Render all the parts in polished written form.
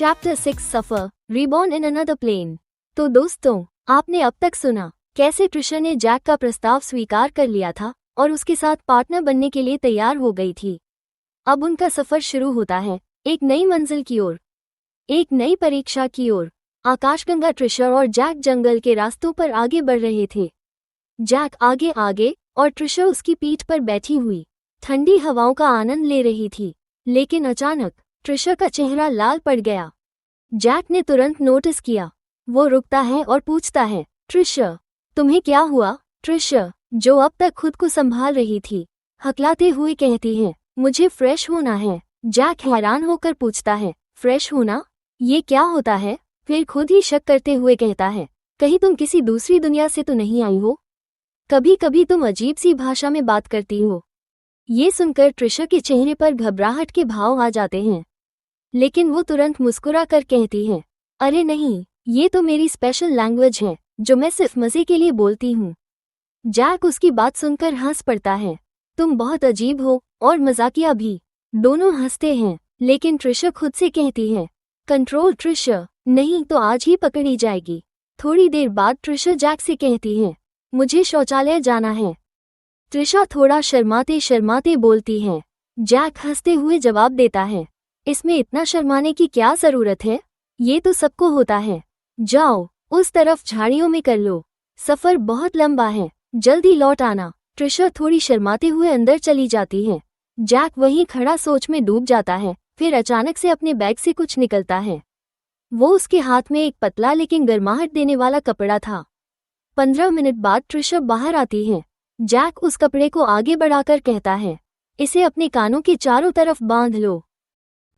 Chapter 6 सफर reborn in another plane. तो दोस्तों, आपने अब तक सुना कैसे ट्रिशा ने जैक का प्रस्ताव स्वीकार कर लिया था और उसके साथ पार्टनर बनने के लिए तैयार हो गई थी। अब उनका सफर शुरू होता है, एक नई मंजिल की ओर, एक नई परीक्षा की ओर। आकाशगंगा, ट्रिशा और जैक जंगल के रास्तों पर आगे बढ़ रहे थे। जैक आगे आगे और ट्रिशा उसकी पीठ पर बैठी हुई ठंडी हवाओं का आनंद ले रही थी। लेकिन अचानक ट्रिशा का चेहरा लाल पड़ गया। जैक ने तुरंत नोटिस किया। वो रुकता है और पूछता है, ट्रिशा, तुम्हें क्या हुआ? ट्रिशा, जो अब तक खुद को संभाल रही थी, हकलाते हुए कहती है, मुझे फ्रेश होना है। जैक हैरान होकर पूछता है, फ्रेश होना? ये क्या होता है? फिर खुद ही शक करते हुए कहता है, कहीं तुम किसी दूसरी दुनिया से तो नहीं आई हो? कभी कभी तुम अजीब सी भाषा में बात करती हो। ये सुनकर ट्रिशा के चेहरे पर घबराहट के भाव आ जाते हैं, लेकिन वो तुरंत मुस्कुरा कर कहती है, अरे नहीं, ये तो मेरी स्पेशल लैंग्वेज है जो मैं सिर्फ मजे के लिए बोलती हूँ। जैक उसकी बात सुनकर हंस पड़ता है, तुम बहुत अजीब हो और मजाकिया भी। दोनों हंसते हैं, लेकिन ट्रिशा खुद से कहती है, कंट्रोल ट्रिशा, नहीं तो आज ही पकड़ी जाएगी। थोड़ी देर बाद ट्रिशा जैक से कहती है, मुझे शौचालय जाना है। ट्रिशा थोड़ा शर्माते शर्माते बोलती है। जैक हंसते हुए जवाब देता है, इसमें इतना शर्माने की क्या जरूरत है? ये तो सबको होता है। जाओ, उस तरफ झाड़ियों में कर लो। सफर बहुत लंबा है, जल्दी लौट आना। ट्रिशा थोड़ी शर्माते हुए अंदर चली जाती है। जैक वहीं खड़ा सोच में डूब जाता है। फिर अचानक से अपने बैग से कुछ निकलता है। वो उसके हाथ में एक पतला लेकिन गर्माहट देने वाला कपड़ा था। 15 मिनट बाद ट्रिशा बाहर आती है। जैक उस कपड़े को आगे बढ़ाकर कहता है, इसे अपने कानों के चारों तरफ बांध लो।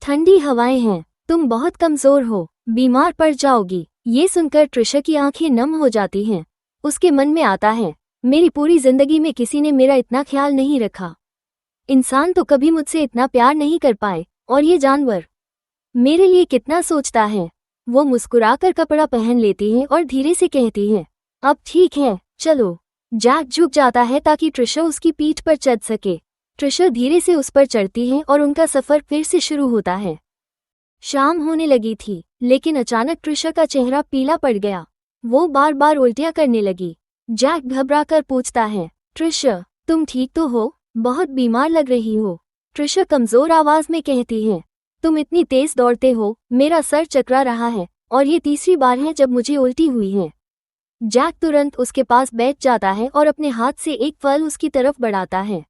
ठंडी हवाएं हैं, तुम बहुत कमजोर हो, बीमार पड़ जाओगी। ये सुनकर ट्रिशा की आंखें नम हो जाती हैं। उसके मन में आता है, मेरी पूरी जिंदगी में किसी ने मेरा इतना ख्याल नहीं रखा। इंसान तो कभी मुझसे इतना प्यार नहीं कर पाए, और ये जानवर मेरे लिए कितना सोचता है। वो मुस्कुराकर कपड़ा पहन लेती है और धीरे से कहती है, अब ठीक है, चलो। जैक झुक जाता है ताकि ट्रिशा उसकी पीठ पर चढ़ सके। ट्रिशा धीरे से उस पर चढ़ती है और उनका सफर फिर से शुरू होता है। शाम होने लगी थी, लेकिन अचानक ट्रिशा का चेहरा पीला पड़ गया। वो बार बार उल्टियां करने लगी। जैक घबराकर पूछता है, ट्रिशा, तुम ठीक तो हो? बहुत बीमार लग रही हो। ट्रिशा कमजोर आवाज में कहती है, तुम इतनी तेज दौड़ते हो, मेरा सर चकरा रहा है और ये तीसरी बार है जब मुझे उल्टी हुई है। जैक तुरंत उसके पास बैठ जाता है और अपने हाथ से एक फल उसकी तरफ बढ़ाता है।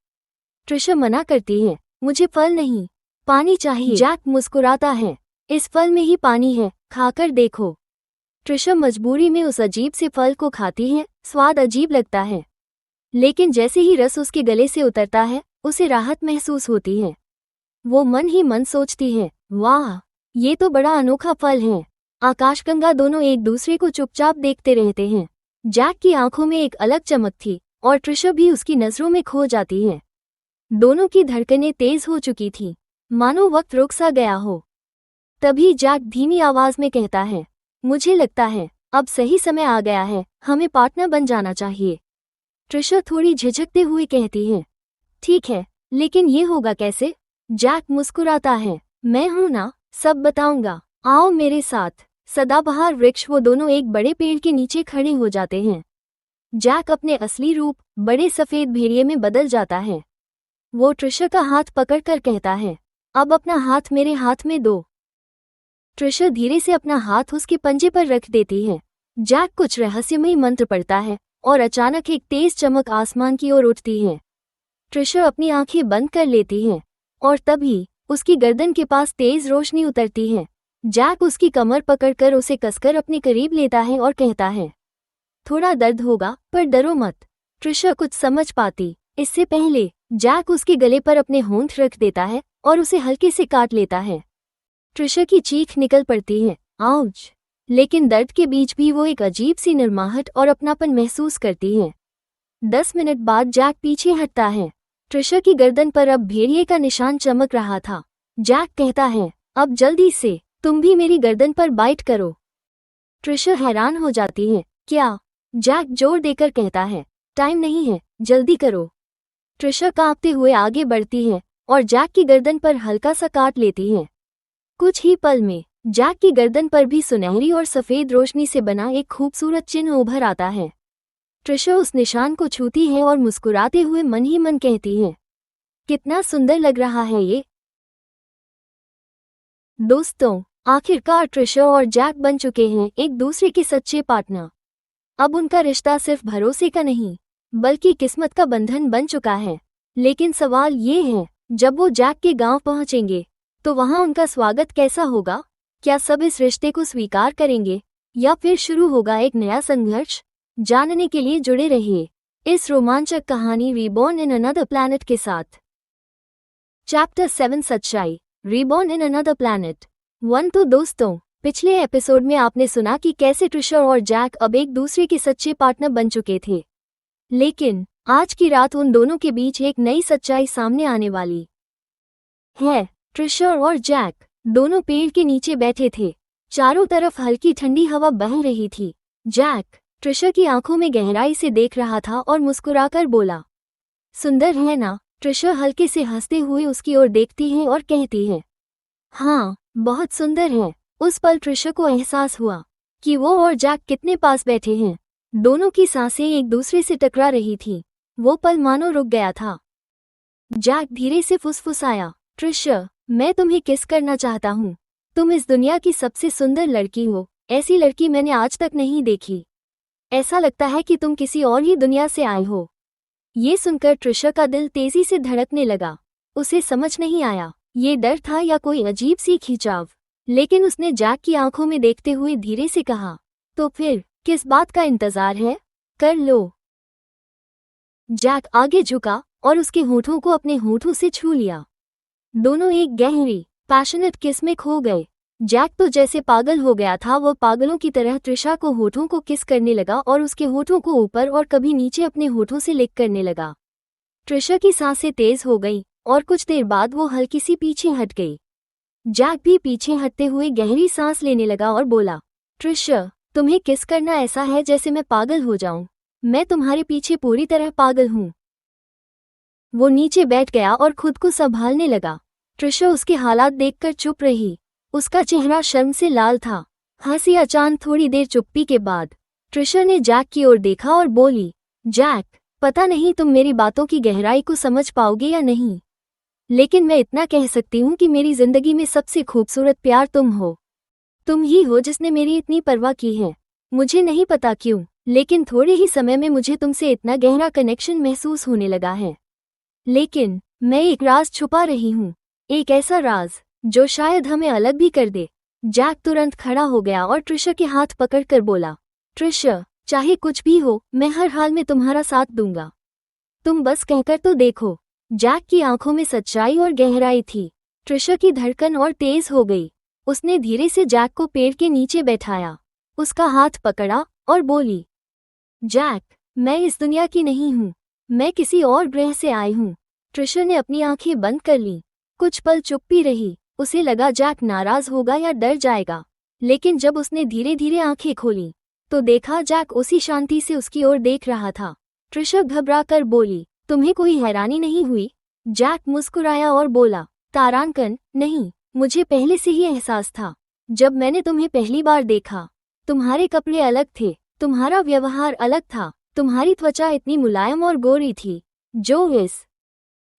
ट्रिशा मना करती है, मुझे फल नहीं, पानी चाहिए। जैक मुस्कुराता है, इस फल में ही पानी है, खाकर देखो। ट्रिशा मजबूरी में उस अजीब से फल को खाती है। स्वाद अजीब लगता है, लेकिन जैसे ही रस उसके गले से उतरता है, उसे राहत महसूस होती है। वो मन ही मन सोचती है, वाह, ये तो बड़ा अनोखा फल है। आकाशगंगा दोनों एक दूसरे को चुपचाप देखते रहते हैं। जैक की आंखों में एक अलग चमक थी और ट्रिशा भी उसकी नजरों में खो जाती है। दोनों की धड़कनें तेज हो चुकी थी, मानो वक्त रुक सा गया हो। तभी जैक धीमी आवाज में कहता है, मुझे लगता है अब सही समय आ गया है, हमें पार्टनर बन जाना चाहिए। ट्रिशा थोड़ी झिझकते हुए कहती है, ठीक है, लेकिन ये होगा कैसे? जैक मुस्कुराता है, मैं हूं ना, सब बताऊंगा, आओ मेरे साथ। सदाबहार वृक्ष। वो दोनों एक बड़े पेड़ के नीचे खड़े हो जाते हैं। जैक अपने असली रूप, बड़े सफेद भेड़िए में बदल जाता है। वो ट्रिशा का हाथ पकड़कर कहता है, अब अपना हाथ मेरे हाथ में दो। ट्रिशा धीरे से अपना हाथ उसके पंजे पर रख देती है। जैक कुछ रहस्यमयी मंत्र पढ़ता है और अचानक एक तेज चमक आसमान की ओर उठती है। ट्रिशा अपनी आंखें बंद कर लेती है और तभी उसकी गर्दन के पास तेज रोशनी उतरती है। जैक उसकी कमर पकड़कर उसे कसकर अपने करीब लेता है और कहता है, थोड़ा दर्द होगा पर डरो मत। ट्रिशा कुछ समझ पाती इससे पहले जैक उसके गले पर अपने होंठ रख देता है और उसे हल्के से काट लेता है। ट्रिशा की चीख निकल पड़ती है, आउच! लेकिन दर्द के बीच भी वो एक अजीब सी निर्माहट और अपनापन महसूस करती है। 10 मिनट बाद जैक पीछे हटता है। ट्रिशा की गर्दन पर अब भेड़िए का निशान चमक रहा था। जैक कहता है, अब जल्दी से तुम भी मेरी गर्दन पर बाइट करो। ट्रिशा हैरान हो जाती है, क्या? जैक जोर देकर कहता है, टाइम नहीं है, जल्दी करो। ट्रिशा कांपते हुए आगे बढ़ती है और जैक की गर्दन पर हल्का सा काट लेती है। कुछ ही पल में जैक की गर्दन पर भी सुनहरी और सफेद रोशनी से बना एक खूबसूरत चिन्ह उभर आता है। ट्रिशा उस निशान को छूती है और मुस्कुराते हुए मन ही मन कहती है, कितना सुंदर लग रहा है ये। दोस्तों, आखिरकार ट्रिशा और जैक बन चुके हैं एक दूसरे के सच्चे पार्टनर। अब उनका रिश्ता सिर्फ भरोसे का नहीं, बल्कि किस्मत का बंधन बन चुका है। लेकिन सवाल ये है, जब वो जैक के गांव पहुंचेंगे, तो वहां उनका स्वागत कैसा होगा? क्या सब इस रिश्ते को स्वीकार करेंगे या फिर शुरू होगा एक नया संघर्ष? जानने के लिए जुड़े रहिए इस रोमांचक कहानी रीबॉर्न इन अनदर प्लैनेट के साथ। चैप्टर 7 सच्चाई, रीबॉर्न इन अनदर प्लैनेट 1। तो दोस्तों, पिछले एपिसोड में आपने सुना कि कैसे ट्रिशा और जैक अब एक दूसरे के सच्चे पार्टनर बन चुके थे। लेकिन आज की रात उन दोनों के बीच एक नई सच्चाई सामने आने वाली है। ट्रिशा और जैक दोनों पेड़ के नीचे बैठे थे। चारों तरफ हल्की ठंडी हवा बह रही थी। जैक ट्रिशा की आंखों में गहराई से देख रहा था और मुस्कुराकर बोला, सुंदर है ना? ट्रिशा हल्के से हंसते हुए उसकी ओर देखती है और कहती है, हाँ, बहुत सुंदर है। उस पल ट्रिशा को एहसास हुआ कि वो और जैक कितने पास बैठे हैं। दोनों की सांसें एक दूसरे से टकरा रही थी। वो पल मानो रुक गया था। जैक धीरे से फुसफुसाया, ट्रिशा, मैं तुम्हें किस करना चाहता हूँ। तुम इस दुनिया की सबसे सुंदर लड़की हो। ऐसी लड़की मैंने आज तक नहीं देखी। ऐसा लगता है कि तुम किसी और ही दुनिया से आए हो। ये सुनकर ट्रिशा का दिल तेजी से धड़कने लगा। उसे समझ नहीं आया, ये डर था या कोई अजीब सी खिंचाव। लेकिन उसने जैक की आंखों में देखते हुए धीरे से कहा, तो फिर किस बात का इंतजार है? कर लो। जैक आगे झुका और उसके होठों को अपने होठों से छू लिया। दोनों एक गहरी पैशनेट किस में खो गए। जैक तो जैसे पागल हो गया था। वो पागलों की तरह ट्रिशा को होठों को किस करने लगा और उसके होठों को ऊपर और कभी नीचे अपने होठों से लिक करने लगा। ट्रिशा की सांसें तेज हो गई और कुछ देर बाद वो हल्की सी पीछे हट गई। जैक भी पीछे हटते हुए गहरी सांस लेने लगा और बोला, ट्रिशा, तुम्हें किस करना ऐसा है जैसे मैं पागल हो जाऊं। मैं तुम्हारे पीछे पूरी तरह पागल हूं। वो नीचे बैठ गया और खुद को संभालने लगा। ट्रिशा उसके हालात देखकर चुप रही। उसका चेहरा शर्म से लाल था। हंसी अचानक थोड़ी देर चुप्पी के बाद ट्रिशा ने जैक की ओर देखा और बोली, जैक, पता नहीं तुम मेरी बातों की गहराई को समझ पाओगे या नहीं, लेकिन मैं इतना कह सकती हूँ कि मेरी जिंदगी में सबसे खूबसूरत प्यार तुम हो। तुम ही हो जिसने मेरी इतनी परवाह की है। मुझे नहीं पता क्यों, लेकिन थोड़े ही समय में मुझे तुमसे इतना गहरा कनेक्शन महसूस होने लगा है। लेकिन मैं एक राज छुपा रही हूँ, एक ऐसा राज जो शायद हमें अलग भी कर दे। जैक तुरंत खड़ा हो गया और ट्रिशा के हाथ पकड़कर बोला, ट्रिशा, चाहे कुछ भी हो, मैं हर हाल में तुम्हारा साथ दूंगा। तुम बस कहकर तो देखो। जैक की आंखों में सच्चाई और गहराई थी। ट्रिशा की धड़कन और तेज हो गई। उसने धीरे से जैक को पेड़ के नीचे बैठाया, उसका हाथ पकड़ा और बोली, जैक, मैं इस दुनिया की नहीं हूँ, मैं किसी और ग्रह से आई हूँ। ट्रिशा ने अपनी आंखें बंद कर लीं। कुछ पल चुप्पी रही। उसे लगा जैक नाराज होगा या डर जाएगा, लेकिन जब उसने धीरे धीरे आंखें खोली तो देखा जैक उसी शांति से उसकी ओर देख रहा था। ट्रिशा घबराकर बोली, तुम्हें कोई हैरानी नहीं हुई? जैक मुस्कुराया और बोला, तारांकन, नहीं, मुझे पहले से ही एहसास था। जब मैंने तुम्हें पहली बार देखा, तुम्हारे कपड़े अलग थे, तुम्हारा व्यवहार अलग था, तुम्हारी त्वचा इतनी मुलायम और गोरी थी जो इस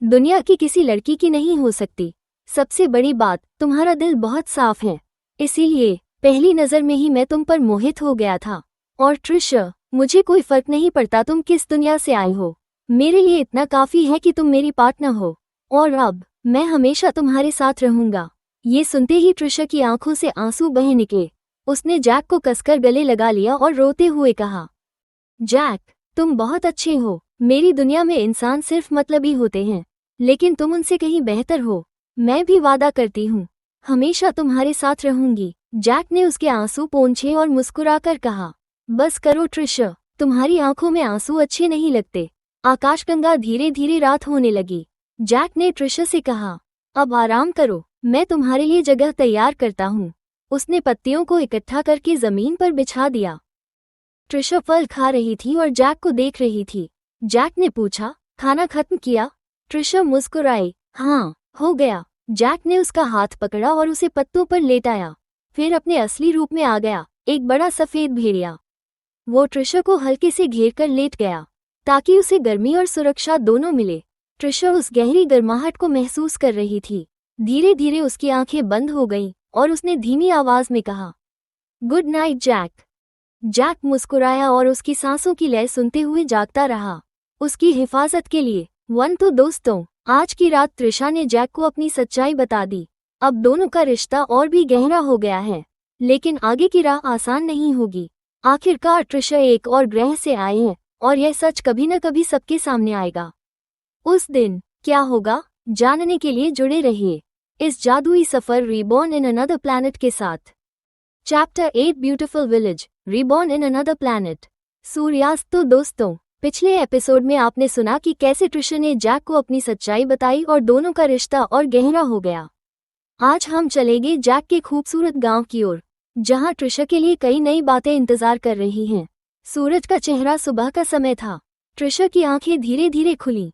दुनिया की किसी लड़की की नहीं हो सकती। सबसे बड़ी बात, तुम्हारा दिल बहुत साफ है। इसीलिए पहली नज़र में ही मैं तुम पर मोहित हो गया था। और ट्रिशा, मुझे कोई फर्क नहीं पड़ता तुम किस दुनिया से आए हो, मेरे लिए इतना काफी है कि तुम मेरी पार्टनर हो, और अब मैं हमेशा तुम्हारे साथ रहूंगा। ये सुनते ही ट्रिशा की आंखों से आंसू बह निकले। उसने जैक को कसकर गले लगा लिया और रोते हुए कहा, जैक, तुम बहुत अच्छे हो। मेरी दुनिया में इंसान सिर्फ मतलबी होते हैं, लेकिन तुम उनसे कहीं बेहतर हो। मैं भी वादा करती हूँ, हमेशा तुम्हारे साथ रहूंगी। जैक ने उसके आंसू पोंछे और मुस्कुराकर कहा, बस करो ट्रिशा, तुम्हारी आंखों में आंसू अच्छे नहीं लगते। आकाशगंगा धीरे धीरे रात होने लगी। जैक ने ट्रिशा से कहा, अब आराम करो, मैं तुम्हारे लिए जगह तैयार करता हूँ। उसने पत्तियों को इकट्ठा करके जमीन पर बिछा दिया। ट्रिशा फल खा रही थी और जैक को देख रही थी। जैक ने पूछा, खाना खत्म किया? ट्रिशा मुस्कुराई, हाँ, हो गया। जैक ने उसका हाथ पकड़ा और उसे पत्तों पर लेटाया। फिर अपने असली रूप में आ गया, एक बड़ा सफेद भेड़िया। वो ट्रिशा को हल्के से घेर कर लेट गया ताकि उसे गर्मी और सुरक्षा दोनों मिले। ट्रिशा उस गहरी गर्माहट को महसूस कर रही थी। धीरे धीरे उसकी आंखें बंद हो गईं और उसने धीमी आवाज में कहा, गुड नाइट जैक। जैक मुस्कुराया और उसकी सांसों की लय सुनते हुए जागता रहा। उसकी हिफाजत के लिए। तो दोस्तों, आज की रात ट्रिशा ने जैक को अपनी सच्चाई बता दी। अब दोनों का रिश्ता और भी गहरा हो गया है, लेकिन आगे की राह आसान नहीं होगी। आखिरकार ट्रिशा एक और ग्रह से आए हैं और यह सच कभी न कभी सबके सामने आएगा। उस दिन क्या होगा, जानने के लिए जुड़े रहिए इस जादुई सफर रीबॉर्न इन अनदर प्लैनेट के साथ। Chapter 8 beautiful village reborn in another planet. सूर्यास्त। तो दोस्तों, पिछले एपिसोड में आपने सुना कि कैसे ट्रिशा ने जैक को अपनी सच्चाई बताई और दोनों का रिश्ता और गहरा हो गया। आज हम चलेंगे जैक के खूबसूरत गांव की ओर, जहां ट्रिशा के लिए कई नई बातें इंतजार कर रही हैं। सूरज का चेहरा सुबह का समय था। ट्रिशा की आंखें धीरे धीरे खुली।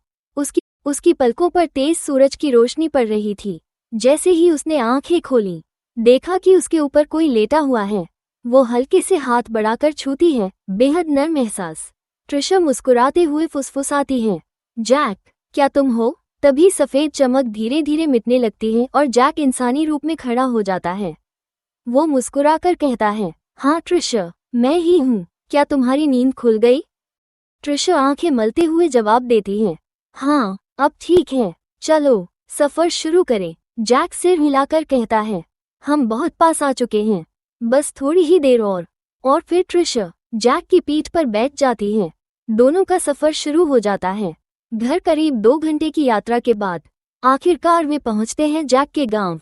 उसकी पलकों पर तेज सूरज की रोशनी पड़ रही थी। जैसे ही उसने आंखें खोली, देखा कि उसके ऊपर कोई लेटा हुआ है। वो हल्के से हाथ बढ़ाकर छूती है, बेहद नर्म एहसास। ट्रिशा मुस्कुराते हुए फुसफुसाती है, जैक, क्या तुम हो? तभी सफेद चमक धीरे धीरे मिटने लगती है और जैक इंसानी रूप में खड़ा हो जाता है। वो मुस्कुराकर कहता है, हाँ ट्रिशा, मैं ही हूँ। क्या तुम्हारी नींद खुल गई? ट्रिशा आंखें मलते हुए जवाब देती है, हाँ, अब ठीक है, चलो सफर शुरू करें। जैक सिर हिलाकर कहता है, हम बहुत पास आ चुके हैं, बस थोड़ी ही देर और फिर ट्रिशा जैक की पीठ पर बैठ जाती है। दोनों का सफर शुरू हो जाता है। घर करीब 2 घंटे की यात्रा के बाद आखिरकार वे पहुंचते हैं जैक के गांव।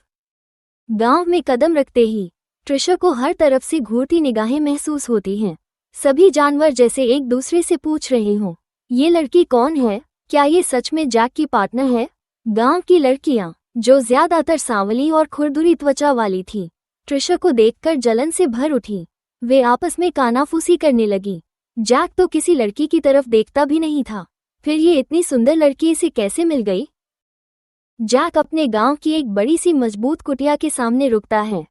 गांव में कदम रखते ही ट्रिशा को हर तरफ से घूरती निगाहें महसूस होती हैं। सभी जानवर जैसे एक दूसरे से पूछ रहे हों, ये लड़की कौन है? क्या ये सच में जैक की पार्टनर है? गांव की लड़कियां, जो ज्यादातर सांवली और खुरदुरी त्वचा वाली थी, ट्रिशा को देखकर जलन से भर उठी। वे आपस में कानाफूसी करने लगी। जैक तो किसी लड़की की तरफ देखता भी नहीं था, फिर ये इतनी सुंदर लड़की इसे कैसे मिल गई? जैक अपने गांव की एक बड़ी सी मजबूत कुटिया के सामने रुकता है।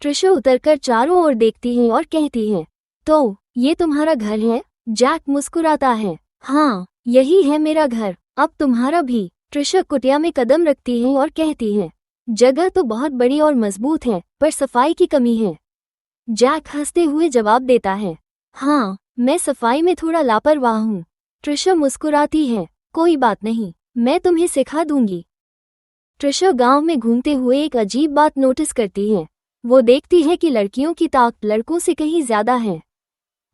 ट्रिशा उतरकर चारों ओर देखती है और कहती है, तो ये तुम्हारा घर है? जैक मुस्कुराता है, हाँ, यही है मेरा घर, अब तुम्हारा भी। ट्रिशा कुटिया में कदम रखती है और कहती है, जगह तो बहुत बड़ी और मजबूत है, पर सफाई की कमी है। जैक हंसते हुए जवाब देता है, हाँ, मैं सफाई में थोड़ा लापरवाह हूँ। ट्रिशा मुस्कुराती है, कोई बात नहीं, मैं तुम्हें सिखा दूंगी। ट्रिशा गांव में घूमते हुए एक अजीब बात नोटिस करती है। वो देखती है कि लड़कियों की ताकत लड़कों से कहीं ज्यादा है।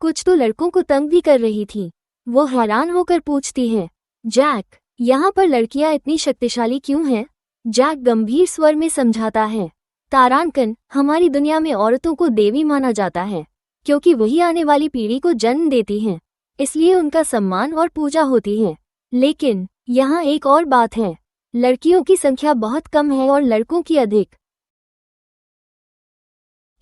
कुछ तो लड़कों को तंग भी कर रही थी। वो हैरान होकर पूछती है, जैक, यहाँ पर लड़कियां इतनी शक्तिशाली क्यों हैं? जैक गंभीर स्वर में समझाता है, तारांकन, हमारी दुनिया में औरतों को देवी माना जाता है, क्योंकि वही आने वाली पीढ़ी को जन्म देती हैं, इसलिए उनका सम्मान और पूजा होती है। लेकिन यहाँ एक और बात है, लड़कियों की संख्या बहुत कम है और लड़कों की अधिक।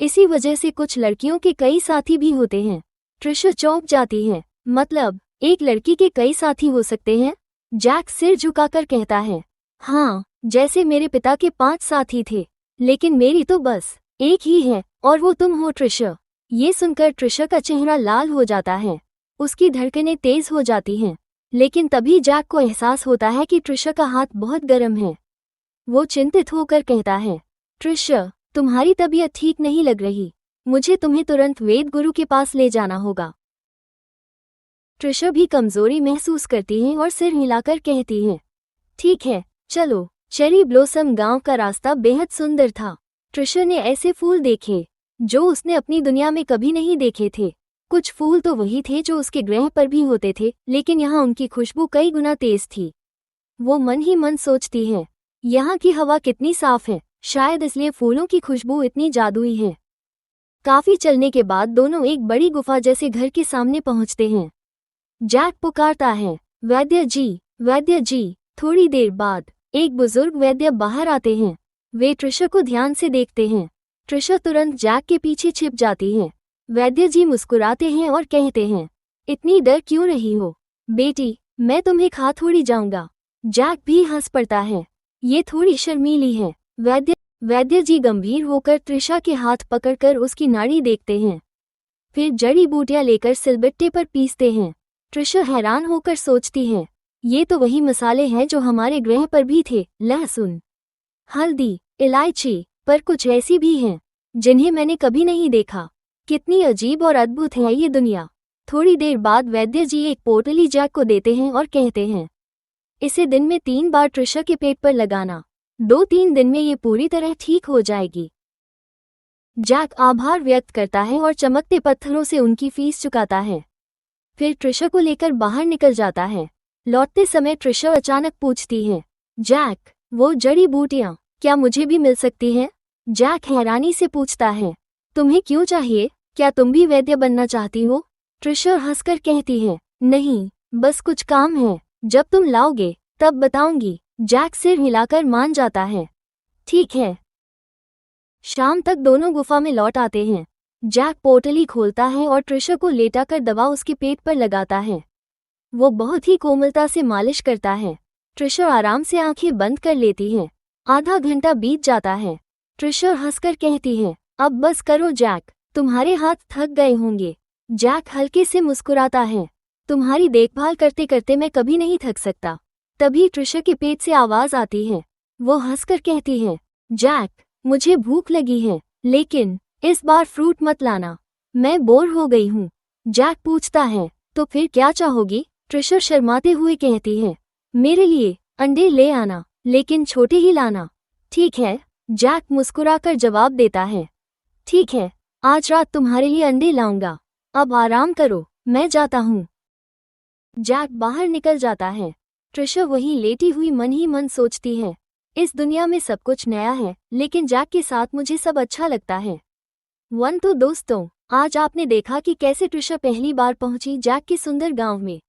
इसी वजह से कुछ लड़कियों के कई साथी भी होते हैं। ट्रिशा चौंक जाती है, मतलब एक लड़की के कई साथी हो सकते हैं? जैक सिर झुकाकर कहता है, हाँ, जैसे मेरे पिता के 5 साथी थे, लेकिन मेरी तो बस एक ही है, और वो तुम हो ट्रिशा। ये सुनकर ट्रिशा का चेहरा लाल हो जाता है। उसकी धड़कनें तेज हो जाती हैं, लेकिन तभी जैक को एहसास होता है कि ट्रिशा का हाथ बहुत गर्म है। वो चिंतित होकर कहता है, ट्रिशा, तुम्हारी तबीयत ठीक नहीं लग रही, मुझे तुम्हें तुरंत वेद गुरु के पास ले जाना होगा। ट्रिशा भी कमजोरी महसूस करती है और सिर हिलाकर कहती है, ठीक है, चलो। चेरी ब्लॉसम गांव का रास्ता बेहद सुंदर था। ट्रिशा ने ऐसे फूल देखे जो उसने अपनी दुनिया में कभी नहीं देखे थे। कुछ फूल तो वही थे जो उसके ग्रह पर भी होते थे, लेकिन यहाँ उनकी खुशबू कई गुना तेज थी। वो मन ही मन सोचती है, यहाँ की हवा कितनी साफ है, शायद इसलिए फूलों की खुशबू इतनी जादुई है। काफी चलने के बाद दोनों एक बड़ी गुफा जैसे घर के सामने पहुंचते हैं। जैक पुकारता है, वैद्य जी। थोड़ी देर बाद एक बुजुर्ग वैद्य बाहर आते हैं। वे ट्रिशा को ध्यान से देखते हैं। ट्रिशा तुरंत जैक के पीछे छिप जाती है। वैद्य जी मुस्कुराते हैं और कहते हैं, इतनी डर क्यों रही हो बेटी, मैं तुम्हें खा थोड़ी जाऊंगा। जैक भी हंस पड़ता है, ये थोड़ी शर्मीली है। वैद्य जी गंभीर होकर त्रिशा के हाथ पकड़कर उसकी नाड़ी देखते हैं, फिर जड़ी बूटियां लेकर सिलबट्टे पर पीसते हैं। त्रिशा हैरान होकर सोचती है, ये तो वही मसाले हैं जो हमारे ग्रह पर भी थे, लहसुन, हल्दी, इलायची, पर कुछ ऐसी भी हैं जिन्हें मैंने कभी नहीं देखा। कितनी अजीब और अद्भुत है ये दुनिया। थोड़ी देर बाद वैद्य जी एक पोटली जैक को देते हैं और कहते हैं, इसे दिन में 3 बार त्रिशा के पेट पर लगाना। 2-3 दिन में ये पूरी तरह ठीक हो जाएगी। जैक आभार व्यक्त करता है और चमकते पत्थरों से उनकी फीस चुकाता है। फिर त्रिशा को लेकर बाहर निकल जाता है। लौटते समय त्रिशा अचानक पूछती है, जैक, वो जड़ी बूटियां क्या मुझे भी मिल सकती हैं? जैक हैरानी से पूछता है, तुम्हें क्यों चाहिए? क्या तुम भी वैद्य बनना चाहती हो? त्रिशा हंसकर कहती है, नहीं, बस कुछ काम है, जब तुम लाओगे तब बताऊंगी। जैक सिर हिलाकर मान जाता है। ठीक है। शाम तक दोनों गुफा में लौट आते हैं। जैक पोटली खोलता है और त्रिशा को लेटाकर दवा उसके पेट पर लगाता है। वो बहुत ही कोमलता से मालिश करता है। त्रिशा आराम से आंखें बंद कर लेती है। आधा घंटा बीत जाता है। त्रिशा हंसकर कहती है, अब बस करो जैक, तुम्हारे हाथ थक गए होंगे। जैक हल्के से मुस्कुराता है, तुम्हारी देखभाल करते करते मैं कभी नहीं थक सकता। तभी त्रिशा के पेट से आवाज आती है। वो हंसकर कहती है, जैक, मुझे भूख लगी है, लेकिन इस बार फ्रूट मत लाना, मैं बोर हो गई हूँ। जैक पूछता है, तो फिर क्या चाहोगी? त्रिशा शर्माते हुए कहती है, मेरे लिए अंडे ले आना, लेकिन छोटे ही लाना। ठीक है, जैक मुस्कुराकर जवाब देता है। ठीक है, आज रात तुम्हारे लिए अंडे लाऊंगा। अब आराम करो, मैं जाता हूँ। जैक बाहर निकल जाता है। त्रिशा वहीं लेटी हुई मन ही मन सोचती है, इस दुनिया में सब कुछ नया है, लेकिन जैक के साथ मुझे सब अच्छा लगता है। तो दोस्तों, आज आपने देखा कि कैसे त्रिशा पहली बार पहुंची जैक के सुंदर गांव में,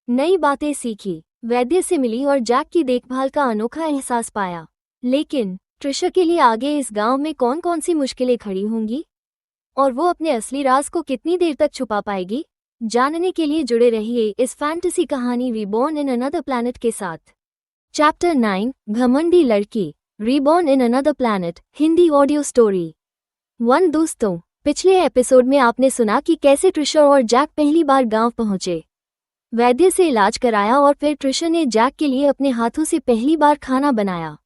नई बातें सीखी, वैद्य से मिली और जैक की देखभाल का अनोखा एहसास पाया। लेकिन त्रिशा के लिए आगे इस गांव में कौन कौन सी मुश्किलें खड़ी होंगी और वो अपने असली राज को कितनी देर तक छुपा पाएगी? जानने के लिए जुड़े रहिए इस फैंटेसी कहानी रीबॉर्न इन अनदर प्लैनेट के साथ। चैप्टर 9, घमंडी लड़की, reborn in another planet, Hindi audio story 1। दोस्तों, पिछले एपिसोड में आपने सुना कि कैसे त्रिशा और जैक पहली बार गांव पहुंचे, वैद्य से इलाज कराया और फिर त्रिशा ने जैक के लिए अपने हाथों से पहली बार खाना बनाया।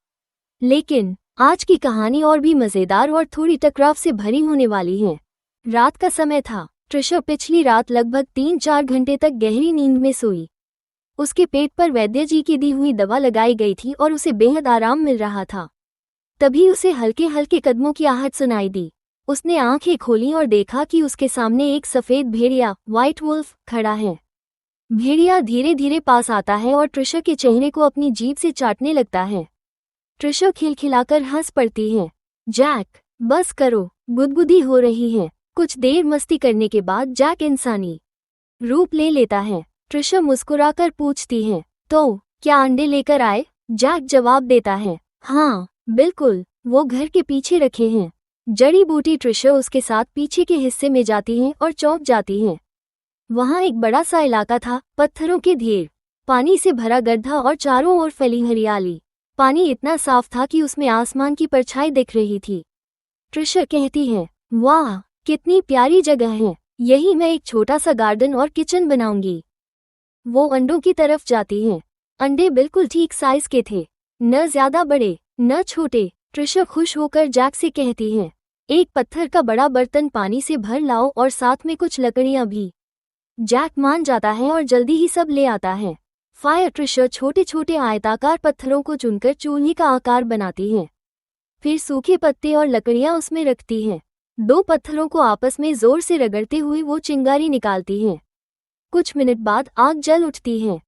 लेकिन आज की कहानी और भी मजेदार और थोड़ी टकराव से भरी होने वाली है। रात का समय था। त्रिशा पिछली रात लगभग 3-4 घंटे तक गहरी नींद में सोई। उसके पेट पर वैद्य जी की दी हुई दवा लगाई गई थी और उसे बेहद आराम मिल रहा था। तभी उसे हल्के हल्के कदमों की आहट सुनाई दी। उसने आंखें खोली और देखा कि उसके सामने एक सफेद भेड़िया, व्हाइट वुल्फ, खड़ा है। भेड़िया धीरे धीरे पास आता है और त्रिशा के चेहरे को अपनी जीभ से चाटने लगता है। त्रिशा खिलखिलाकर हंस पड़ती है। जैक, बस करो, गुदगुदी हो रही है। कुछ देर मस्ती करने के बाद जैक इंसानी रूप ले लेता है। त्रिशा मुस्कुराकर पूछती है, तो क्या अंडे लेकर आए? जैक जवाब देता है, हाँ बिल्कुल, वो घर के पीछे रखे हैं। जड़ी बूटी त्रिशा उसके साथ पीछे के हिस्से में जाती है और चौंक जाती है। वहाँ एक बड़ा सा इलाका था, पत्थरों के ढेर, पानी से भरा गड्ढा और चारों ओर फैली हरियाली। पानी इतना साफ था कि उसमें आसमान की परछाई दिख रही थी। त्रिशा कहती है, वाह, कितनी प्यारी जगह है, यही मैं एक छोटा सा गार्डन और किचन बनाऊंगी। वो अंडों की तरफ जाती है। अंडे बिल्कुल ठीक साइज के थे, न ज्यादा बड़े न छोटे। त्रिशा खुश होकर जैक से कहती है, एक पत्थर का बड़ा बर्तन पानी से भर लाओ और साथ में कुछ लकड़ियां भी। जैक मान जाता है और जल्दी ही सब ले आता है। त्रिशा छोटे छोटे आयताकार पत्थरों को चुनकर चूल्हे का आकार बनाती है। फिर सूखे पत्ते और लकड़ियां उसमें रखती है। 2 पत्थरों को आपस में जोर से रगड़ते हुए वो चिंगारी निकालती है। कुछ मिनट बाद आग जल उठती है।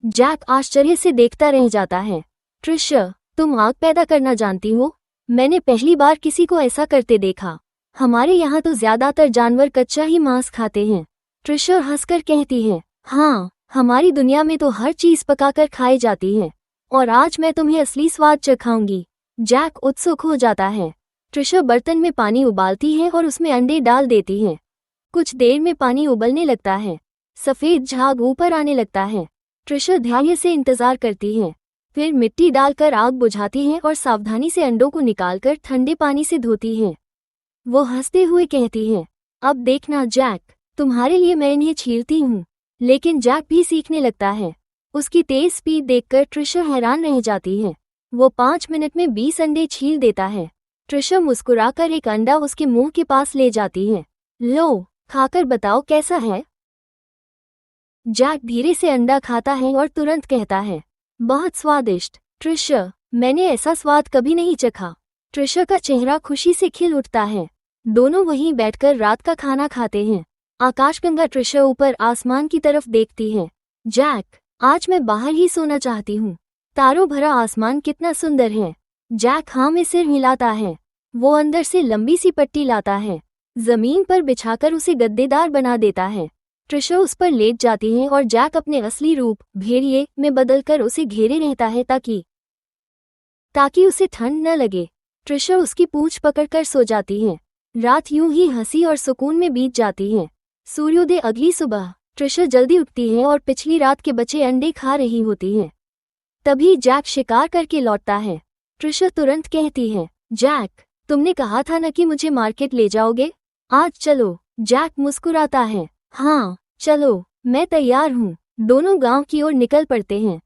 जैक आश्चर्य से देखता रह जाता है। त्रिशा, तुम आग पैदा करना जानती हो? मैंने पहली बार किसी को ऐसा करते देखा। हमारे यहाँ तो ज्यादातर जानवर कच्चा ही मांस खाते हैं। त्रिशा हंसकर कहती है, हाँ, हमारी दुनिया में तो हर चीज पकाकर खाई जाती है, और आज मैं तुम्हें असली स्वाद चखाऊंगी। जैक उत्सुक हो जाता है। त्रिशा बर्तन में पानी उबालती है और उसमें अंडे डाल देती है। कुछ देर में पानी उबलने लगता है। सफेद झाग ऊपर आने लगता है। त्रिशा धैर्य से इंतजार करती है। फिर मिट्टी डालकर आग बुझाती हैं और सावधानी से अंडों को निकालकर ठंडे पानी से धोती हैं। वो हंसते हुए कहती हैं, अब देखना जैक, तुम्हारे लिए मैं इन्हें छीलती हूँ। लेकिन जैक भी सीखने लगता है। उसकी तेज स्पीड देखकर ट्रिशा हैरान रह जाती है। वो 5 मिनट में 20 अंडे छील देता है। ट्रिशा मुस्कुराकर एक अंडा उसके मुंह के पास ले जाती है। लो, खाकर बताओ कैसा है। जैक धीरे से अंडा खाता है और तुरंत कहता है, बहुत स्वादिष्ट ट्रिशा, मैंने ऐसा स्वाद कभी नहीं चखा। ट्रिशा का चेहरा खुशी से खिल उठता है। दोनों वहीं बैठकर रात का खाना खाते हैं। आकाशगंगा ट्रिशा ऊपर आसमान की तरफ देखती है। जैक, आज मैं बाहर ही सोना चाहती हूँ। तारों भरा आसमान कितना सुंदर है। जैक हाँ में सिर हिलाता है। वो अंदर से लंबी सी पट्टी लाता है, जमीन पर बिछाकर उसे गद्देदार बना देता है। ट्रिशा उस पर लेट जाती है और जैक अपने असली रूप भेड़िए में बदलकर उसे घेरे रहता है ताकि उसे ठंड न लगे। ट्रिशा उसकी पूंछ पकड़कर सो जाती है। रात यूं ही हंसी और सुकून में बीत जाती है। सूर्योदय अगली सुबह ट्रिशा जल्दी उठती है और पिछली रात के बचे अंडे खा रही होती है। तभी जैक शिकार करके लौटता है। ट्रिशा तुरंत कहती है, जैक, तुमने कहा था न कि मुझे मार्केट ले जाओगे, आज चलो। जैक मुस्कुराता है, हाँ चलो, मैं तैयार हूँ। दोनों गांव की ओर निकल पड़ते हैं।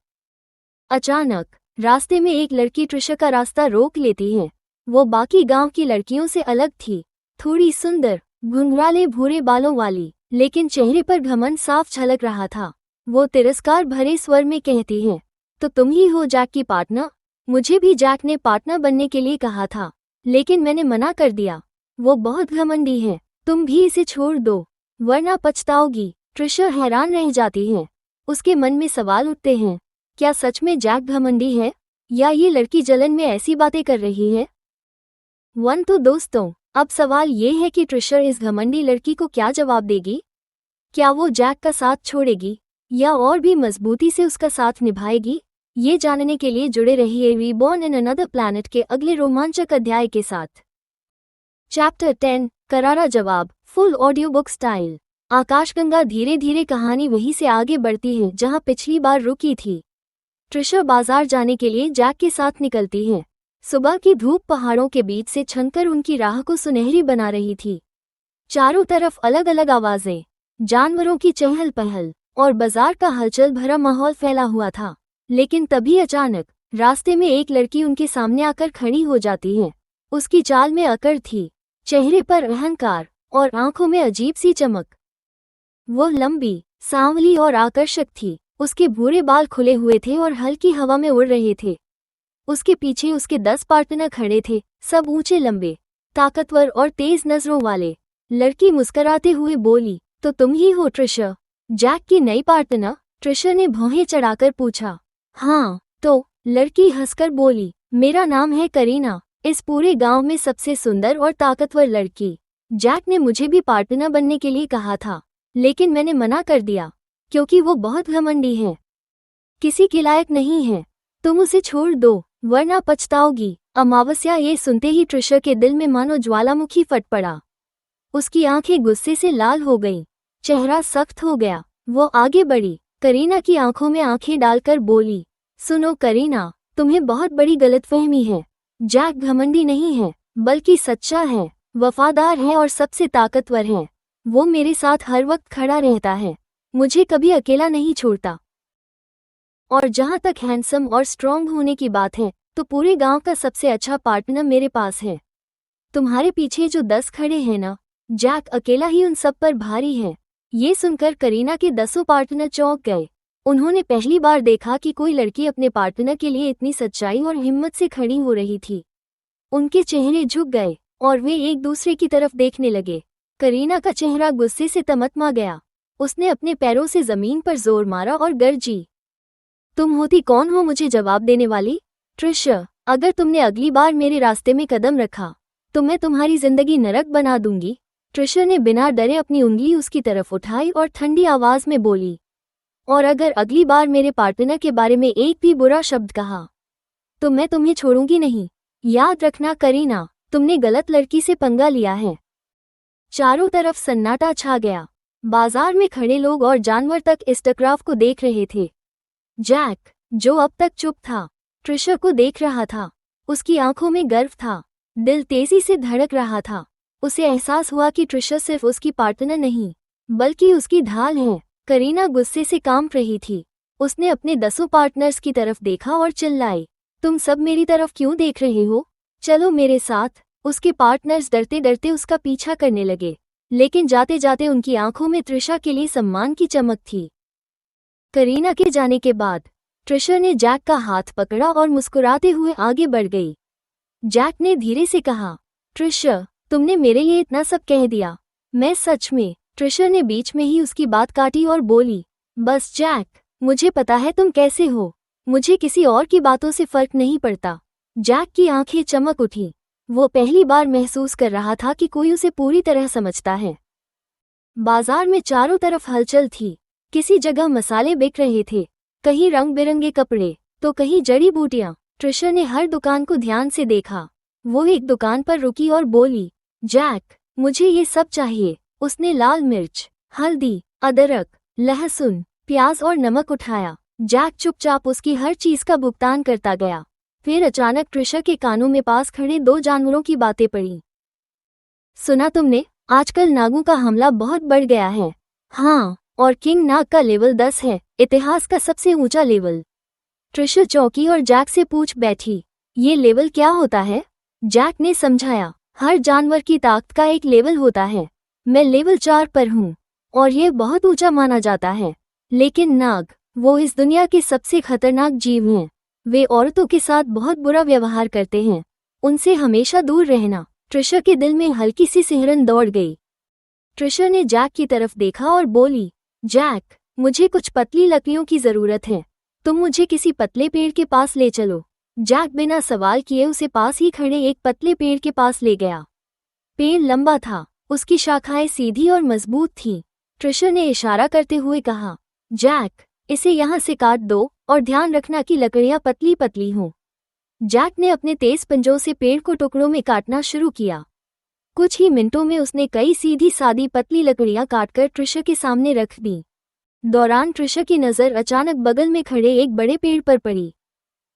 अचानक रास्ते में एक लड़की ट्रिशा का रास्ता रोक लेती है। वो बाकी गांव की लड़कियों से अलग थी। थोड़ी सुंदर, घुंघराले भूरे बालों वाली, लेकिन चेहरे पर घमंड साफ झलक रहा था। वो तिरस्कार भरे स्वर में कहती है, तो तुम ही हो जैक की पार्टनर? मुझे भी जैक ने पार्टनर बनने के लिए कहा था, लेकिन मैंने मना कर दिया। वो बहुत घमंडी है, तुम भी इसे छोड़ दो, वरना पछताओगी। ट्रिशा हैरान रह जाती है। उसके मन में सवाल उठते हैं, क्या सच में जैक घमंडी है, या ये लड़की जलन में ऐसी बातें कर रही है। तो दोस्तों, अब सवाल ये है कि ट्रिशा इस घमंडी लड़की को क्या जवाब देगी। क्या वो जैक का साथ छोड़ेगी या और भी मजबूती से उसका साथ निभाएगी? ये जानने के लिए जुड़े रहिए रीबॉर्न इन अनदर प्लैनेट के अगले रोमांचक अध्याय के साथ। चैप्टर 10, करारा जवाब, फुल ऑडियो बुक स्टाइल। आकाशगंगा धीरे धीरे कहानी वहीं से आगे बढ़ती है जहां पिछली बार रुकी थी। ट्रिशा बाजार जाने के लिए जैक के साथ निकलती है। सुबह की धूप पहाड़ों के बीच से छनकर उनकी राह को सुनहरी बना रही थी। चारों तरफ अलग अलग आवाजें, जानवरों की चहल पहल और बाजार का हलचल भरा माहौल फैला हुआ था। लेकिन तभी अचानक रास्ते में एक लड़की उनके सामने आकर खड़ी हो जाती है। उसकी चाल में अकड़ थी, चेहरे पर अहंकार और आंखों में अजीब सी चमक। वो लंबी, सांवली और आकर्षक थी। उसके भूरे बाल खुले हुए थे और हल्की हवा में उड़ रहे थे। उसके पीछे उसके 10 पार्टनर खड़े थे, सब ऊंचे लंबे, ताकतवर और तेज नजरों वाले। लड़की मुस्कराते हुए बोली, तो तुम ही हो ट्रिशा, जैक की नई पार्टनर? ट्रिशा ने भौहें चढ़ाकर पूछा। हाँ, तो लड़की हंसकर बोली, मेरा नाम है करीना, इस पूरे गांव में सबसे सुंदर और ताकतवर लड़की। जैक ने मुझे भी पार्टनर बनने के लिए कहा था, लेकिन मैंने मना कर दिया क्योंकि वो बहुत घमंडी है, किसी के लायक नहीं है। तुम उसे छोड़ दो, वरना पछताओगी। अमावस्या ये सुनते ही ट्रिशा के दिल में मानो ज्वालामुखी फट पड़ा। उसकी आंखें गुस्से से लाल हो गईं, चेहरा सख्त हो गया। वो आगे बढ़ी, करीना की आंखों में आंखें डालकर बोली, सुनो करीना, तुम्हें बहुत बड़ी गलतफहमी है। जैक घमंडी नहीं है, बल्कि सच्चा है, वफादार है और सबसे ताकतवर है। वो मेरे साथ हर वक्त खड़ा रहता है, मुझे कभी अकेला नहीं छोड़ता। और जहां तक हैंडसम और स्ट्रॉन्ग होने की बात है, तो पूरे गांव का सबसे अच्छा पार्टनर मेरे पास है। तुम्हारे पीछे जो 10 खड़े हैं ना, जैक अकेला ही उन सब पर भारी है। ये सुनकर करीना के 10 पार्टनर चौंक गए। उन्होंने पहली बार देखा कि कोई लड़की अपने पार्टनर के लिए इतनी सच्चाई और हिम्मत से खड़ी हो रही थी। उनके चेहरे झुक गए और वे एक दूसरे की तरफ देखने लगे। करीना का चेहरा गुस्से से तमतमा गया। उसने अपने पैरों से जमीन पर जोर मारा और गरजी, तुम होती कौन हो मुझे जवाब देने वाली? ट्रिशा, अगर तुमने अगली बार मेरे रास्ते में कदम रखा तो मैं तुम्हारी जिंदगी नरक बना दूंगी। ट्रिशा ने बिना डरे अपनी उंगली उसकी तरफ उठाई और ठंडी आवाज में बोली, और अगर अगली बार मेरे पार्टनर के बारे में एक भी बुरा शब्द कहा तो मैं तुम्हें छोड़ूंगी नहीं। याद रखना करीना, तुमने गलत लड़की से पंगा लिया है। चारों तरफ सन्नाटा छा गया। बाजार में खड़े लोग और जानवर तक इस टकराव को देख रहे थे। जैक, जो अब तक चुप था, ट्रिशा को देख रहा था। उसकी आंखों में गर्व था, दिल तेजी से धड़क रहा था। उसे एहसास हुआ कि ट्रिशा सिर्फ उसकी पार्टनर नहीं, बल्कि उसकी ढाल है। करीना गुस्से से कांप रही थी। उसने अपने 10 पार्टनर्स की तरफ देखा और चिल्लाई, तुम सब मेरी तरफ क्यों देख रहे हो? चलो मेरे साथ। उसके पार्टनर्स डरते डरते उसका पीछा करने लगे, लेकिन जाते जाते उनकी आंखों में ट्रिशा के लिए सम्मान की चमक थी। करीना के जाने के बाद ट्रिशा ने जैक का हाथ पकड़ा और मुस्कुराते हुए आगे बढ़ गई। जैक ने धीरे से कहा, ट्रिशा, तुमने मेरे लिए इतना सब कह दिया। मैं सच में। ट्रिशा ने बीच में ही उसकी बात काटी और बोली, बस जैक, मुझे पता है तुम कैसे हो। मुझे किसी और की बातों से फर्क नहीं पड़ता। जैक की आंखें चमक उठी। वो पहली बार महसूस कर रहा था कि कोई उसे पूरी तरह समझता है। बाजार में चारों तरफ हलचल थी। किसी जगह मसाले बिक रहे थे, कहीं रंग बिरंगे कपड़े, तो कहीं जड़ी बूटियां। ट्रिशा ने हर दुकान को ध्यान से देखा। वो एक दुकान पर रुकी और बोली, जैक, मुझे ये सब चाहिए। उसने लाल मिर्च, हल्दी, अदरक, लहसुन, प्याज और नमक उठाया। जैक चुपचाप उसकी हर चीज का भुगतान करता गया। फिर अचानक ट्रिशा के कानों में पास खड़े 2 जानवरों की बातें पड़ी। सुना तुमने, आजकल नागों का हमला बहुत बढ़ गया है। हाँ, और किंग नाग का लेवल 10 है, इतिहास का सबसे ऊंचा लेवल। ट्रिशा चौंकी और जैक से पूछ बैठी, ये लेवल क्या होता है? जैक ने समझाया, हर जानवर की ताकत का एक लेवल होता है। मैं लेवल 4 पर हूँ और ये बहुत ऊंचा माना जाता है। लेकिन नाग, वो इस दुनिया के सबसे खतरनाक जीव हैं। वे औरतों के साथ बहुत बुरा व्यवहार करते हैं। उनसे हमेशा दूर रहना। ट्रिशा के दिल में हल्की सी सिहरन दौड़ गई। ट्रिशा ने जैक की तरफ देखा और बोली, जैक, मुझे कुछ पतली लकड़ियों की जरूरत है। तुम मुझे किसी पतले पेड़ के पास ले चलो। जैक बिना सवाल किए उसे पास ही खड़े एक पतले पेड़ के पास ले गया। पेड़ लंबा था, उसकी शाखाएं सीधी और मजबूत थीं। ट्रिशा ने इशारा करते हुए कहा, जैक, इसे यहाँ से काट दो और ध्यान रखना कि लकड़ियां पतली पतली हों। जैक ने अपने तेज पंजों से पेड़ को टुकड़ों में काटना शुरू किया। कुछ ही मिनटों में उसने कई सीधी सादी पतली लकड़ियां काटकर ट्रिशा के सामने रख दी। दौरान ट्रिशा की नज़र अचानक बगल में खड़े एक बड़े पेड़ पर पड़ी।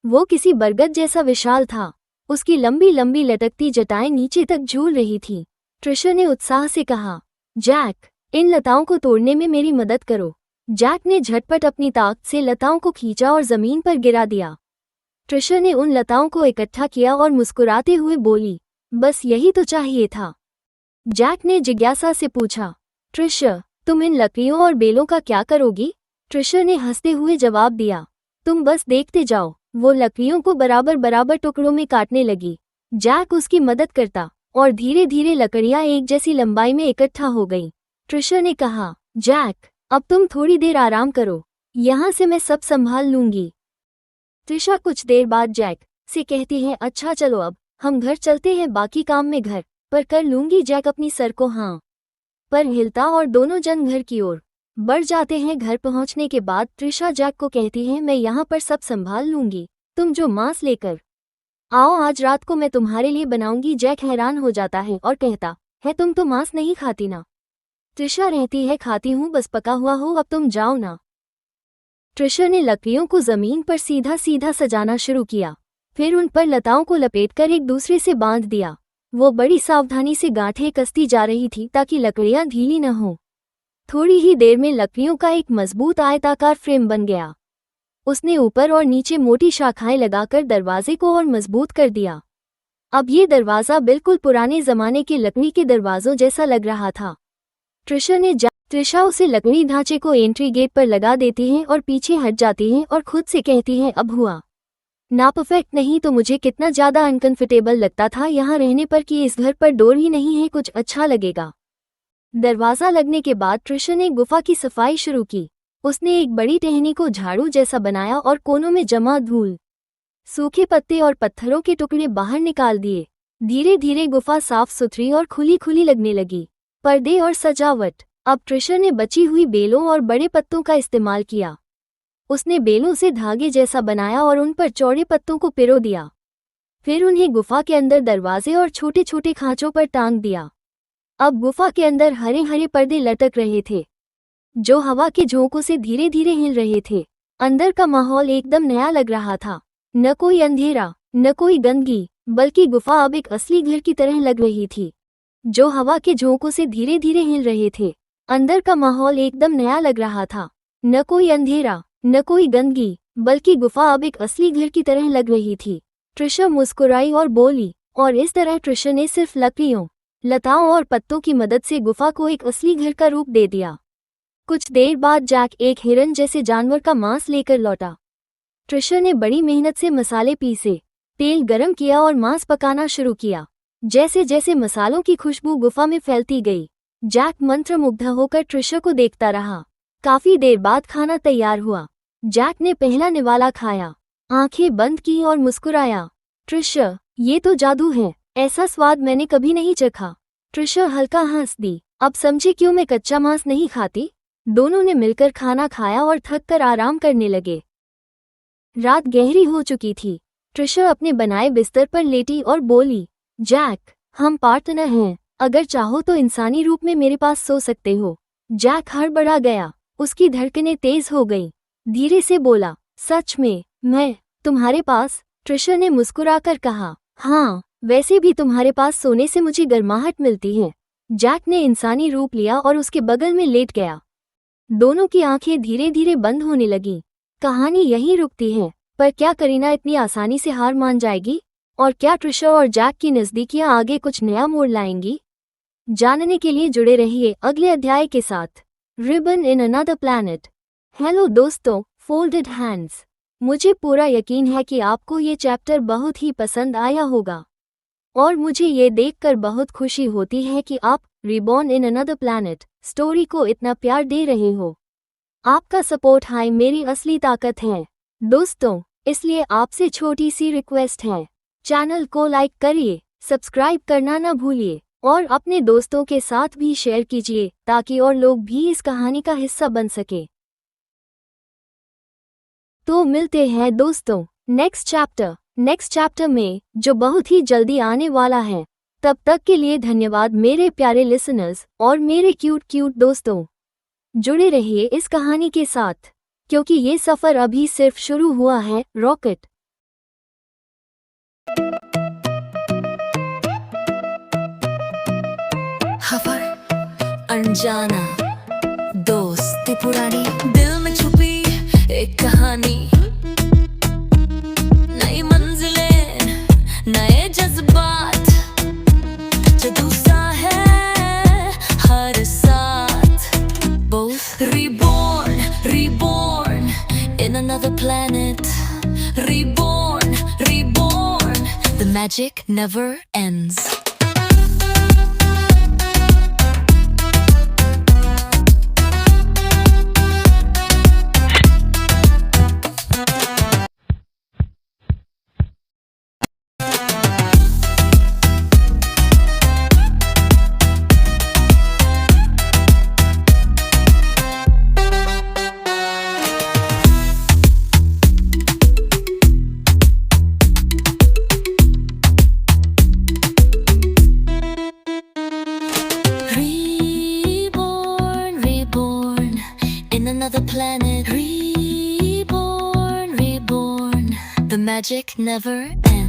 वो किसी बरगद जैसा विशाल था। उसकी लंबी लंबी लटकती जटाएं नीचे तक झूल रही थीं। ट्रिशा ने उत्साह से कहा, जैक, इन लताओं को तोड़ने में मेरी मदद करो। जैक ने झटपट अपनी ताकत से लताओं को खींचा और जमीन पर गिरा दिया। ट्रिशा ने उन लताओं को इकट्ठा किया और मुस्कुराते हुए बोली, बस यही तो चाहिए था। जैक ने जिज्ञासा से पूछा, ट्रिशा, तुम इन लकड़ियों और बेलों का क्या करोगी? ट्रिशा ने हंसते हुए जवाब दिया, तुम बस देखते जाओ। वो लकड़ियों को बराबर बराबर टुकड़ों में काटने लगी। जैक उसकी मदद करता और धीरे धीरे लकड़ियां एक जैसी लंबाई में इकट्ठा हो गईं। ट्रिशा ने कहा, जैक, अब तुम थोड़ी देर आराम करो, यहाँ से मैं सब संभाल लूंगी। ट्रिशा कुछ देर बाद जैक से कहती है, अच्छा चलो अब हम घर चलते हैं, बाकी काम में घर पर कर लूंगी। जैक अपनी सर को हाँ पर हिलता और दोनों जन घर की ओर बढ़ जाते हैं। घर पहुंचने के बाद ट्रिशा जैक को कहती है, मैं यहाँ पर सब संभाल लूंगी, तुम जो मांस लेकर आओ आज रात को मैं तुम्हारे लिए बनाऊंगी। जैक हैरान हो जाता है और कहता है, तुम तो मांस नहीं खाती ना? ट्रिशा रहती है, खाती हूँ, बस पका हुआ हो, अब तुम जाओ ना। ट्रिशा ने लकड़ियों को जमीन पर सीधा सीधा सजाना शुरू किया, फिर उन पर लताओं को लपेटकर एक दूसरे से बांध दिया। वो बड़ी सावधानी से गांठें कसती जा रही थी ताकि लकड़ियां ढीली न हो। थोड़ी ही देर में लकड़ियों का एक मजबूत आयताकार फ्रेम बन गया। उसने ऊपर और नीचे मोटी शाखाएं लगाकर दरवाजे को और मजबूत कर दिया। अब ये दरवाज़ा बिल्कुल पुराने जमाने के लकड़ी के दरवाजों जैसा लग रहा था। ट्रिशा उसे लकड़ी ढांचे को एंट्री गेट पर लगा देती है और पीछे हट जाती है और खुद से कहती है, अब हुआ ना परफेक्ट, नहीं तो मुझे कितना ज़्यादा अनकंफर्टेबल लगता था यहाँ रहने पर कि इस घर पर डोर ही नहीं है, कुछ अच्छा लगेगा। दरवाज़ा लगने के बाद ट्रिशा ने गुफा की सफाई शुरू की। उसने एक बड़ी टहनी को झाड़ू जैसा बनाया और कोनों में जमा धूल, सूखे पत्ते और पत्थरों के टुकड़े बाहर निकाल दिए। धीरे धीरे गुफा साफ सुथरी और खुली खुली लगने लगी। पर्दे और सजावट। अब ट्रिशा ने बची हुई बेलों और बड़े पत्तों का इस्तेमाल किया। उसने बेलों से धागे जैसा बनाया और उन पर चौड़े पत्तों को पिरो दिया। फिर उन्हें गुफा के अंदर दरवाजे और छोटे छोटे खांचों पर टांग दिया। अब गुफा के अंदर हरे हरे पर्दे लटक रहे थे, जो हवा के झोंकों से धीरे धीरे हिल रहे थे। अंदर का माहौल एकदम नया लग रहा था। न कोई अंधेरा, न कोई गंदगी, बल्कि गुफा अब एक असली घर की तरह लग रही थी, जो हवा के झोंकों से धीरे धीरे हिल रहे थे। अंदर का माहौल एकदम नया लग रहा था। न कोई अंधेरा, न कोई गंदगी, बल्कि गुफा अब एक असली घर की तरह लग रही थी। ट्रिशा मुस्कुराई और बोली, और इस तरह ट्रिशा ने सिर्फ लकड़ियों, लताओं और पत्तों की मदद से गुफा को एक असली घर का रूप दे दिया। कुछ देर बाद जैक एक हिरन जैसे जानवर का मांस लेकर लौटा। ट्रिशा ने बड़ी मेहनत से मसाले पीसे, तेल गरम किया और मांस पकाना शुरू किया। जैसे जैसे मसालों की खुशबू गुफा में फैलती गई, जैक मंत्रमुग्ध होकर ट्रिशा को देखता रहा। काफी देर बाद खाना तैयार हुआ। जैक ने पहला निवाला खाया, आंखें बंद की और मुस्कुराया। ट्रिशा, ये तो जादू है, ऐसा स्वाद मैंने कभी नहीं चखा। ट्रिशा हल्का हंस दी। अब समझे क्यों मैं कच्चा मांस नहीं खाती? दोनों ने मिलकर खाना खाया और थक कर आराम करने लगे। रात गहरी हो चुकी थी। ट्रिशा अपने बनाए बिस्तर पर लेटी और बोली, जैक, हम पार्टनर हैं, अगर चाहो तो इंसानी रूप में मेरे पास सो सकते हो। जैक हड़बड़ा गया, उसकी धड़कनें तेज हो गईं। धीरे से बोला, सच में, मैं तुम्हारे पास? ट्रिशा ने मुस्कुराकर कहा, हाँ, वैसे भी तुम्हारे पास सोने से मुझे गर्माहट मिलती है। जैक ने इंसानी रूप लिया और उसके बगल में लेट गया। दोनों की आंखें धीरे धीरे बंद होने लगीं। कहानी यहीं रुकती है, पर क्या करीना इतनी आसानी से हार मान जाएगी? और क्या ट्रिशा और जैक की नज़दीकियां आगे कुछ नया मोड़ लाएंगी? जानने के लिए जुड़े रहिए अगले अध्याय के साथ। Ribbon in another planet. Hello दोस्तों, फोल्डेड हैंड्स। मुझे पूरा यकीन है कि आपको ये चैप्टर बहुत ही पसंद आया होगा, और मुझे ये देखकर बहुत खुशी होती है कि आप reborn in another planet story को इतना प्यार दे रहे हो। आपका सपोर्ट है मेरी असली ताकत है दोस्तों, इसलिए आपसे छोटी सी रिक्वेस्ट है, चैनल को लाइक करिए, सब्सक्राइब करना न भूलिए और अपने दोस्तों के साथ भी शेयर कीजिए ताकि और लोग भी इस कहानी का हिस्सा बन सके। तो मिलते हैं दोस्तों नेक्स्ट चैप्टर में, जो बहुत ही जल्दी आने वाला है। तब तक के लिए धन्यवाद मेरे प्यारे लिसनर्स और मेरे क्यूट दोस्तों। जुड़े रहिए इस कहानी के साथ, क्योंकि ये सफर अभी सिर्फ शुरू हुआ है। रॉकेट। खबर अनजाना, दोस्ती पुरानी, दिल में छुपी एक कहानी, नई मंजिलें, नए जज्बात, जादू सा है हर साथ। Both reborn in another planet. Reborn, the magic never ends. Another planet. Reborn, the magic never ends.